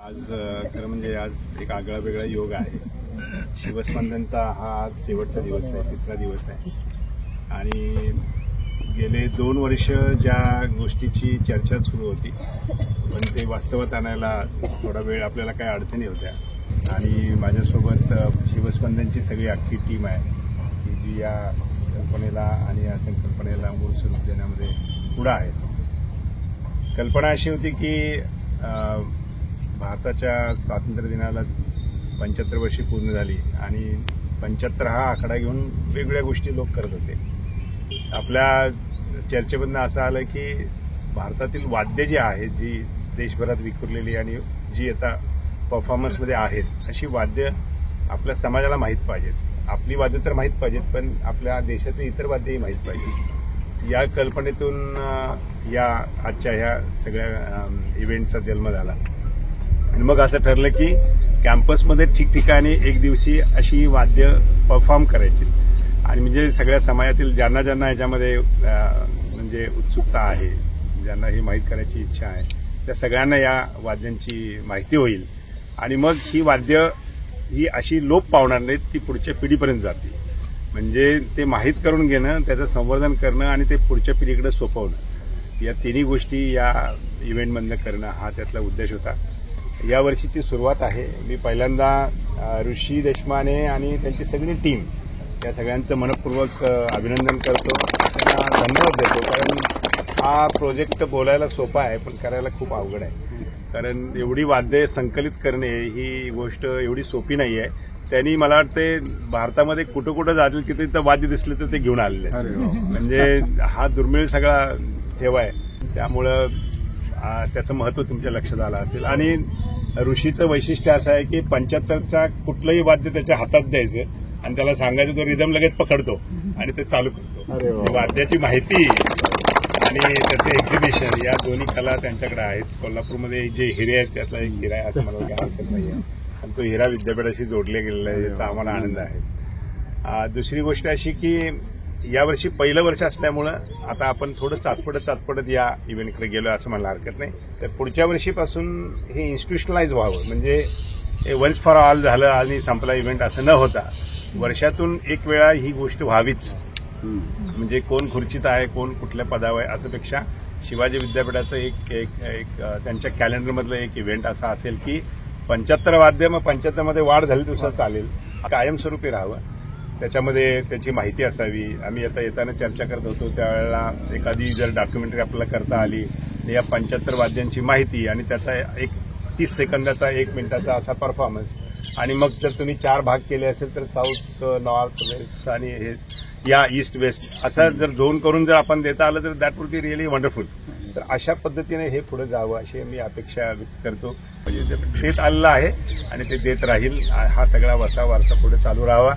आज खरं म्हणजे आज एक आगळा वेगळा योग आहे. शिवस्पंदनचा हा आज शेवटचा दिवस आहे, तिसरा दिवस आहे. आणि गेले 2 वर्ष ज्या गोष्टीची चर्चा सुरू होती पण ते वास्तवात आणायला थोडा वेळ आपल्याला काही अडचणी होत्या. आणि माझ्यासोबत शिवस्पंदनची सगळी अख्खी टीम आहे की जी या कल्पनेला आणि या संकल्पनेला मूळ स्वरूप देण्यामध्ये पुढं आहे. कल्पना अशी होती की भारताच्या स्वातंत्र्य दिनाला 75 वर्षे पूर्ण झाली आणि 75 हा आकडा घेऊन वेगवेगळ्या गोष्टी लोक करत होते. आपल्या चर्चेमधनं असं आलं की भारतातील वाद्य जी आहेत, जी देशभरात विखुरलेली आणि जी आता परफॉर्मन्समध्ये आहेत, अशी वाद्य आपल्या समाजाला माहीत पाहिजेत. आपली वाद्य तर माहीत पाहिजेत, पण आपल्या देशातली इतर वाद्यही माहीत पाहिजेत. या कल्पनेतून या आजच्या ह्या सगळ्या इव्हेंटचा जन्म झाला. आणि मग असं ठरलं की कॅम्पसमध्ये ठिकठिकाणी एक दिवशी अशी वाद्य परफॉर्म करायची. आणि म्हणजे सगळ्या समाजातील ज्यांना ज्यांना याच्यामध्ये म्हणजे उत्सुकता आहे, ज्यांना ही माहीत करायची इच्छा आहे, त्या सगळ्यांना या वाद्यांची माहिती होईल. आणि मग ही वाद्य ही अशी लोप पावणार नाहीत, ती पुढच्या पिढीपर्यंत जातील. म्हणजे ते माहीत करून घेणं, त्याचं संवर्धन करणं आणि ते पुढच्या पिढीकडे सोपवणं, या तिन्ही गोष्टी या इव्हेंटमधनं करणं हा त्यातला उद्देश होता. या वर्षीची सुरुवात आहे. मी पहिल्यांदा ऋषी देशमाने आणि त्यांची सगळी टीम या सगळ्यांचं मनपूर्वक अभिनंदन करतो, त्यांना धन्यवाद देतो. कारण हा प्रोजेक्ट बोलायला सोपा आहे पण करायला खूप अवघड आहे. कारण एवढी वाद्ये संकलित करणे ही गोष्ट एवढी सोपी नाही आहे. त्यांनी मला वाटते भारतामध्ये कुठं कुठं जातील की तिथं वाद्य दिसले तर ते घेऊन आलेले. म्हणजे हा दुर्मिळ सगळा ठेवा आहे. त्यामुळं त्याचं महत्त्व तुमच्या लक्षात आलं असेल. आणि ऋषीचं वैशिष्ट्य असं आहे की 75चा कुठलंही वाद्य त्याच्या हातात द्यायचं आणि त्याला सांगायचं, तो रिदम लगेच पकडतो आणि ते चालू करतो. वाद्याची माहिती आणि त्याचे एक्झिबिशन या दोन्ही कला त्यांच्याकडे आहेत. कोल्हापूरमध्ये जे हिरे आहेत त्यातला एक हिरा आहे असं मला हरकत नाही आहे. आणि तो हिरा विद्यापीठाशी जोडले गेलेला आहे, याचा आम्हाला आनंद आहे. दुसरी गोष्ट अशी की यावर्षी पहिलं वर्ष असल्यामुळं आता आपण थोडं चाचपडत या इव्हेंटकडे गेलो असं मला हरकत नाही. तर पुढच्या वर्षीपासून हे इन्स्टिट्यूशनलाइज व्हावं, म्हणजे वन्स फॉर ऑल झालं आणि संपला इव्हेंट असं न होता वर्षातून एक वेळा ही गोष्ट व्हावीच. म्हणजे कोण खुर्चीत आहे, कोण कुठल्या पदावर आहे असंपेक्षा शिवाजी विद्यापीठाचं एक त्यांच्या कॅलेंडरमधलं एक इव्हेंट असा असेल की 75 वाद्य, मग 75 मध्ये वाढ झाली दिवसात चालेल, कायमस्वरूपी राहावं. त्याच्यामध्ये त्याची माहिती असावी. आम्ही आता येताना चर्चा करत होतो त्यावेळेला एखादी जर डॉक्युमेंटरी आपल्याला करता आली, या 75 वाद्यांची माहिती आणि त्याचा एक 30 सेकंदाचा 1 मिनिटाचा असा परफॉर्मन्स. आणि मग जर तुम्ही 4 भाग केले असेल तर साऊथ, नॉर्थ, वेस्ट आणि हे या ईस्ट वेस्ट असा जर झोन करून जर आपण देता आलं तर that would be really wonderful. तर अशा पद्धतीने हे पुढे जावं अशी मी अपेक्षा व्यक्त करतो. म्हणजे देत आलेलं आहे आणि ते देत राहील. हा सगळा वारसा पुढे चालू राहावा.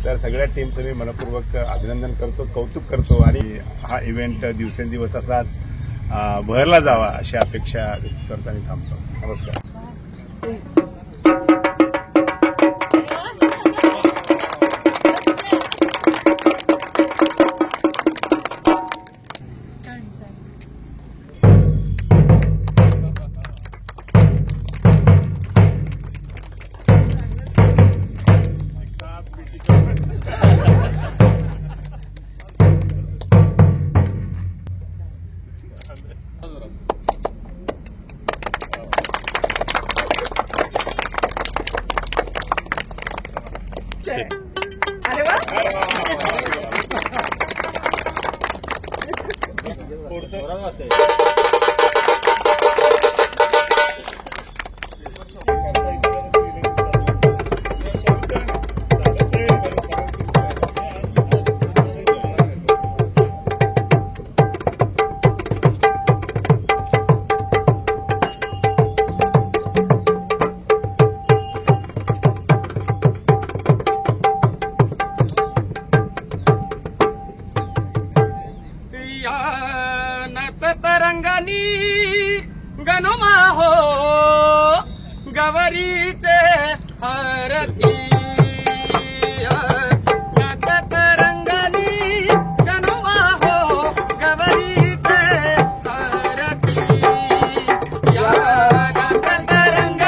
तर सगळ्या टीमचं मी मनपूर्वक अभिनंदन करतो, कौतुक करतो. आणि हा इव्हेंट दिवसेंदिवस असाच बहरला जावा अशी अपेक्षा व्यक्त करतो आणि थांबतो. नमस्कार. अरे वा. तरंगानी गनुमा हो गवरीचे हरती तरंगानी गनुमा हो गवरीचे हरती तरंग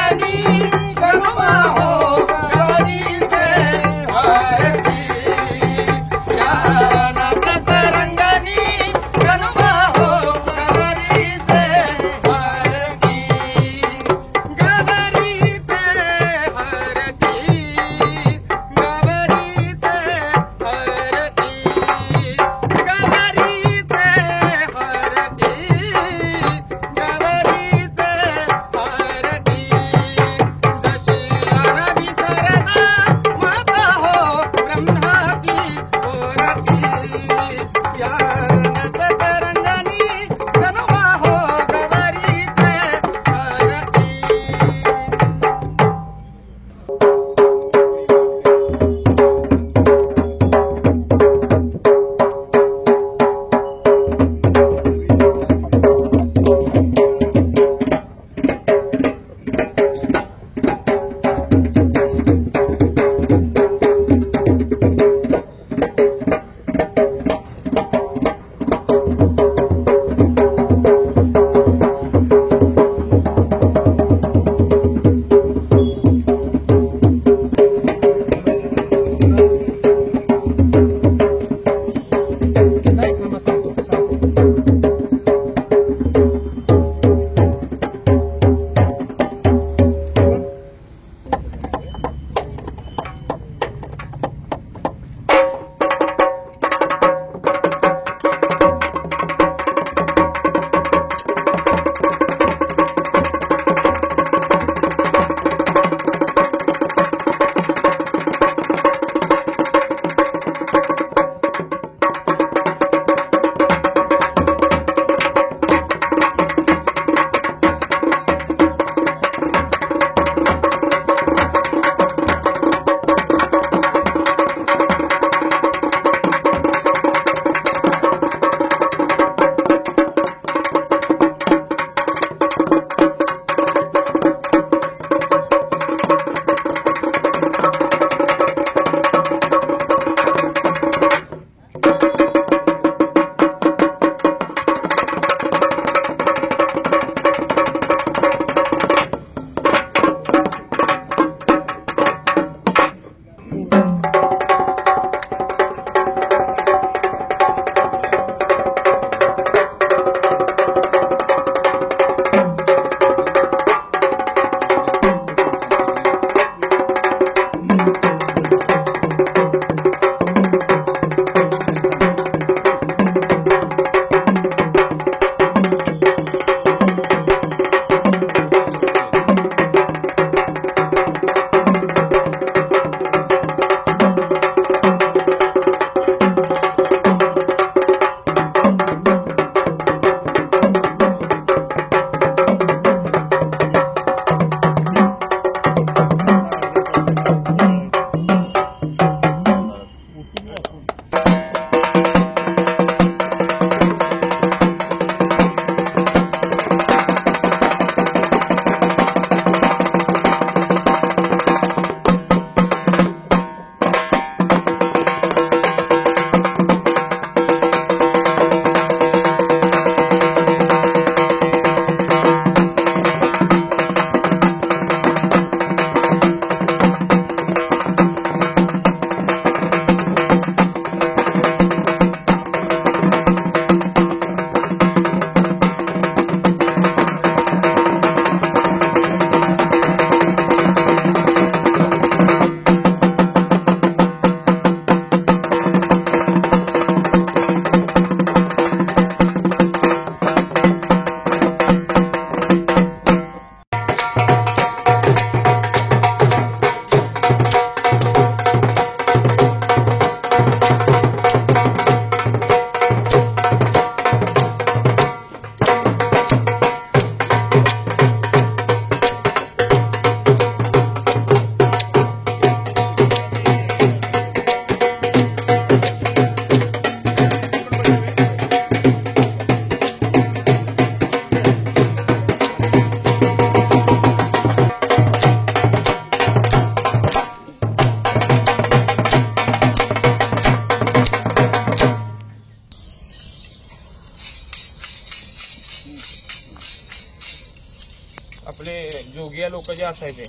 आपले जोगिया लोक जे असायचे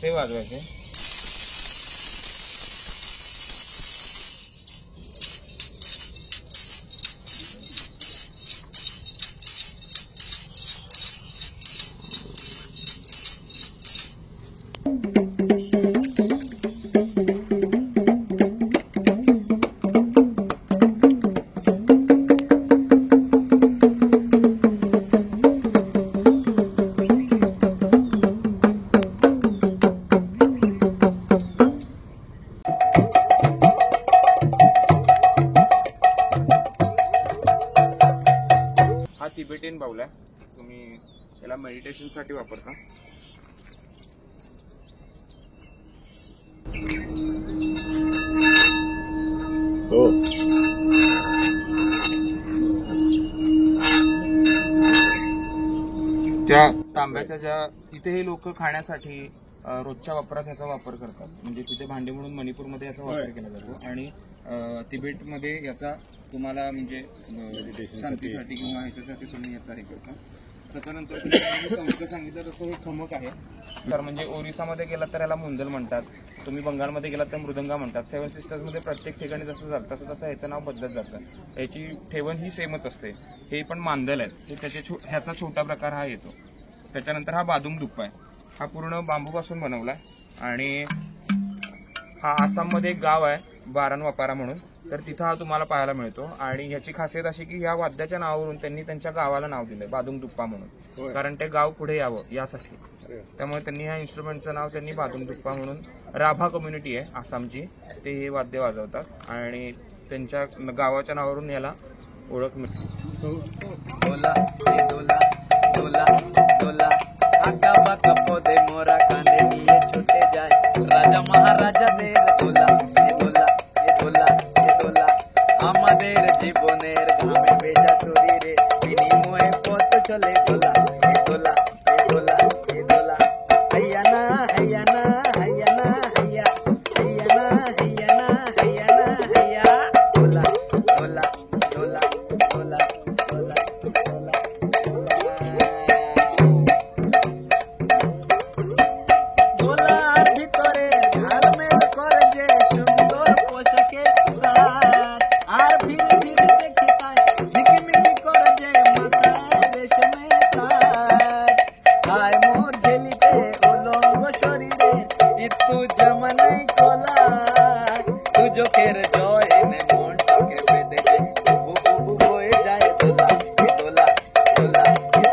ते वाजवायचे. हा तिबेटियन बाऊल आहे, तुम्ही याला मेडिटेशन साठी वापरता. हो. त्या तांब्याच्या ज्या तिथे हे लोक खाण्यासाठी रोजच्या वापरात याचा वापर करतात, म्हणजे तिथे भांडी म्हणून मणिपूरमध्ये याचा वापर केला जातो आणि तिबेटमध्ये याचा तुम्हाला म्हणजे शांतीसाठी किंवा ह्याच्यासाठी तुम्ही याचा हे करता. त्याच्यानंतर तुम्ही सांगितलं तसं हे खमक आहे. तर म्हणजे ओरिसामध्ये गेलात तर याला मुंदल म्हणतात, तुम्ही बंगालमध्ये गेलात तर मृदंगा म्हणतात. 7 सिस्टर्समध्ये प्रत्येक ठिकाणी जसं झालं तसं ह्याचं नाव बदलत जातं. याची ठेवण ही सेमच असते. हे पण मांदल आहेत, हे ह्याचा छोटा प्रकार हा येतो. त्याच्यानंतर हा बादुंग दुप्पा आहे. हा पूर्ण बांबूपासून बनवला आहे आणि हा आसाममध्ये एक गाव आहे बारानवापारा म्हणून, तर तिथं हा तुम्हाला पाहायला मिळतो. आणि ह्याची खासियत अशी की या वाद्याच्या नावावरून त्यांनी त्यांच्या गावाला नाव दिलंय बादुंग दुप्पा म्हणून, कारण ते गाव पुढे यावं यासाठी. त्यामुळे त्यांनी ह्या इन्स्ट्रुमेंटचं नाव त्यांनी बादुंग दुप्पा म्हणून, राभा कम्युनिटी आहे आसामची, ते हे वाद्य वाजवतात आणि त्यांच्या गावाच्या नावावरून याला ओळख मिळते. डोला डोला डोला डोला आका बाका पौधे मोरा कांदे लिए छूटे जाए राजा महाराजा देर डोला डोला डोला डोला आमादेर जीवनेर घामे बेजा सुरी रे बिनिमये पथ चले डोला डोला डोला डोला हैया ना हैया ना हैया ना हैया हैया ना हैया ना हैया ना हैया डोला डोला डोला डोला डोला डोला ডোলার ভিতরে ঝালমেল করে যে সুন্দর পোশাকের সাজ আর ফিরে ফিরে দেখি তাই ঝিকিমিকি করে যে মাথায় রেশমের তাজ আয় মোর ঝেলিতে উলঙ্গ শরীরে একটু জমানাই কোলা তু চোখের জয়নে মনটাকে বেঁধে যে বুবু বুবু বয়ে যায় দোলা দোলা দোলা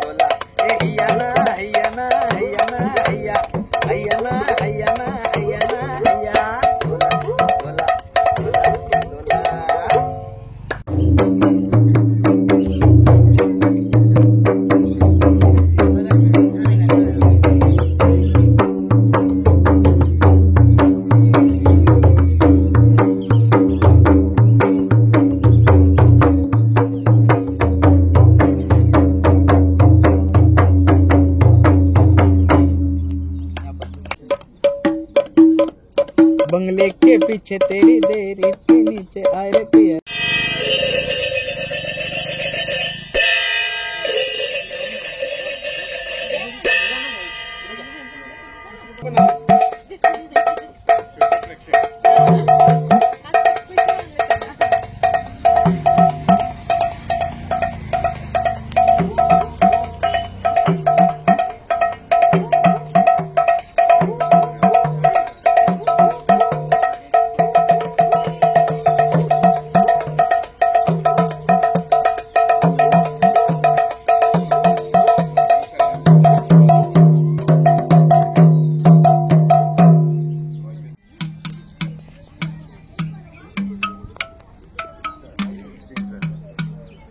দোলা এ হিয়া না হিয়া না হিয়া না হিয়া हैया ना हैया ना हैया ना हैया डोला डोला डोला डोला बंगले के पीछे तेरी देरी के नीचे आए रे पिया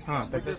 हा त्याच्या